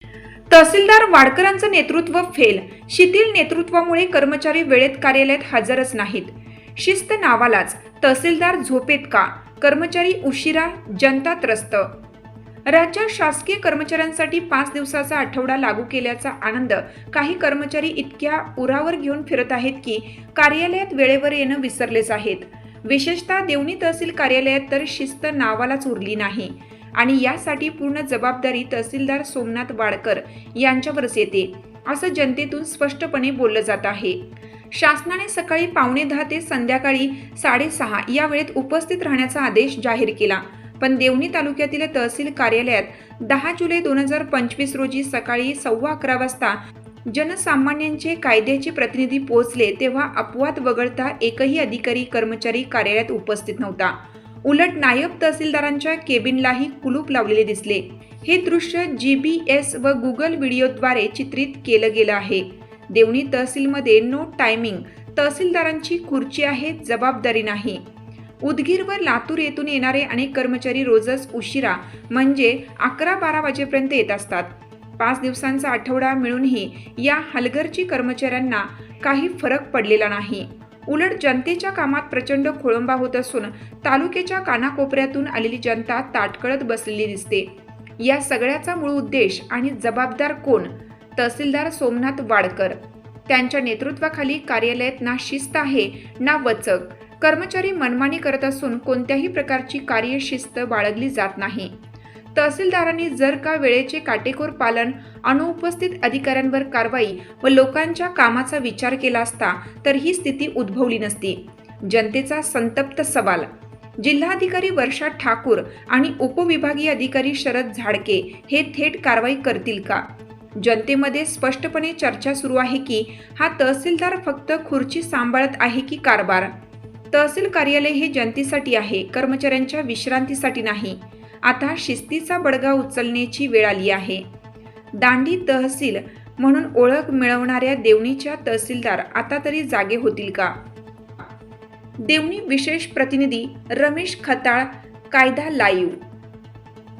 तहसीलदार वाडकरांचं नेतृत्व फेल. शिथिल नेतृत्वामुळे कर्मचारी वेळेत कार्यालयात हजरच नाहीत. शिस्त नावालाच, तहसीलदार झोपेत का? कर्मचारी उशिरा, जनता त्रस्त. राज्यात शासकीय कर्मचाऱ्यांसाठी 5 दिवसाचा आठवडा लागू केल्याचा आनंद काही कर्मचारी इतक्या उरावर घेऊन फिरत आहेत की कार्यालयात वेळेवर येणं विसरलेच आहेत. विशेषतः देवणी तहसील कार्यालयात तर शिस्त नावालाच उरली नाही आणि यासाठी पूर्ण जबाबदारी तहसीलदार सोमनाथ वाडकर यांच्यावरच येते, असं जनतेतून स्पष्टपणे बोललं जात आहे. शासनाने सकाळी 9:15 ते संध्याकाळी 6:30 या वेळेत उपस्थित राहण्याचा आदेश जाहीर केला, पण देवणी तालुक्यातील तहसील कार्यालयात 10 जुलै 2025 रोजी सकाळी 11:15 वाजता जनसामान्यांचे कायद्याचे प्रतिनिधी पोहोचले तेव्हा अपवाद वगळता एकही अधिकारी कर्मचारी कार्यालयात उपस्थित नव्हता. उलट नायब तहसीलदारांच्या केबिनलाही कुलूप लावलेले दिसले. हे दृश्य GPS व गुगल व्हिडिओद्वारे चित्रित केलं गेलं आहे. देवणी तहसीलमध्ये नो टायमिंग, तहसीलदारांची खुर्ची आहे, जबाबदारी नाही. उदगीर व लातूर येथून येणारे अनेक कर्मचारी रोजच उशिरा म्हणजे 11-12 वाजेपर्यंत येत असतात. 5 दिवसांचा आठवडा मिळूनही या हलगर्जी कर्मचाऱ्यांना काही फरक पडलेला नाही. उलट जनतेच्या कामात प्रचंड खोळंबा होत असून तालुक्याच्या कानाकोपऱ्यातून आलेली जनता ताटकळत बसलेली दिसते. या सगळ्याचा मूळ उद्देश आणि जबाबदार कोण? तहसीलदार सोमनाथ वाडकर. त्यांच्या नेतृत्वाखाली कार्यालयात ना शिस्त आहे ना वचक. कर्मचारी मनमानी करत असून कोणत्याही प्रकारची कार्यशिस्त बाळगली जात नाही. तहसीलदारांनी जर का वेळेचे काटेकोर पालन, अनुपस्थित अधिकाऱ्यांवर कारवाई व लोकांच्या कामाचा विचार केला असता तर ही स्थिती उद्भवली नसती. जनतेचा संतप्त सवाल. जिल्हाधिकारी वर्षा ठाकूर आणि उपविभागीय अधिकारी शरद झाडके हे थेट कारवाई करतील का? जनतेमध्ये स्पष्टपणे चर्चा सुरू आहे की हा तहसीलदार फक्त खुर्ची सांभाळत आहे की कारभार? तहसील कार्यालय हे जनतेसाठी आहे, कर्मचाऱ्यांच्या विश्रांतीसाठी नाही. आता शिस्तीचा बडगा उचलण्याची वेळ आली आहे. दांडी तहसील म्हणून ओळख मिळवणाऱ्या देवणीच्या तहसीलदार आता तरी जागे होतील का? देवणी विशेष प्रतिनिधी रमेश खताळ, कायदा लाईव्ह.